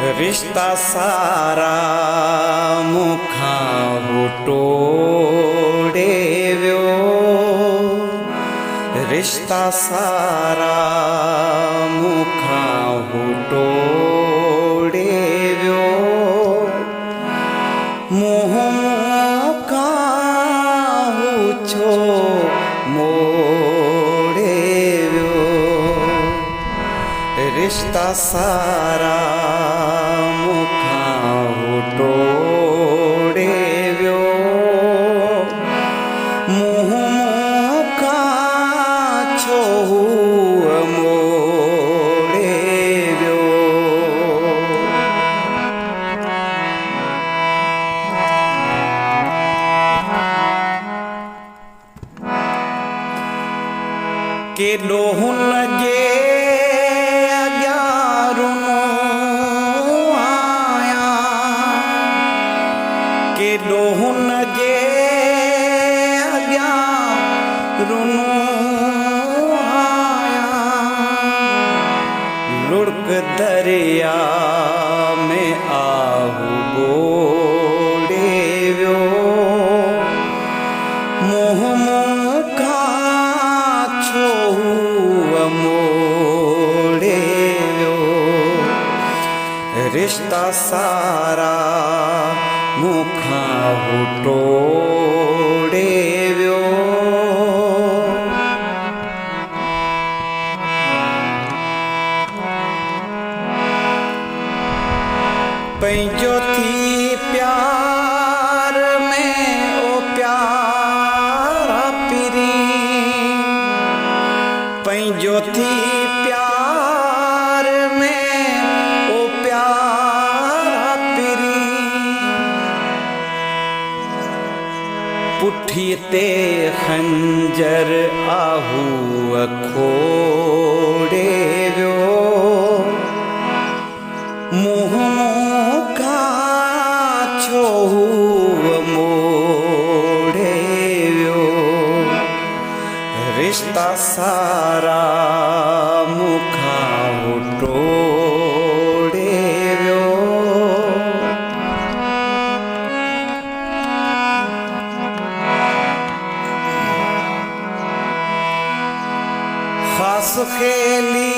रिश्ता सारा मुखा तोड़े व्यो, रिश्ता सारा मुखा तोड़े व्यो, मुँह का छो मोड़े व्यो, रिश्ता सारा मुखा तोड़े व्यो, मुँह का छो मोड़े व्यो। केॾो हुन जे केॾो हुन जे अॻियां रुनो आया, लुढ़क दरिया में आहू ॿोड़े वियो, मुँह का छो मोड़े वियो, रिश्ता सारा मुखा तोड़े व्यो। पंहिंजो थी प्यार में ओ प्यारा पिरी, पंहिंजो थी प्यार में ओ प्यारा पिरी, पुठी ते खंजर आहू खोड़े व्यो, मुँह का छो मोड़े व्यो, रिश्ता सारा मुखा तोड़े व्यो। ख़ास खेली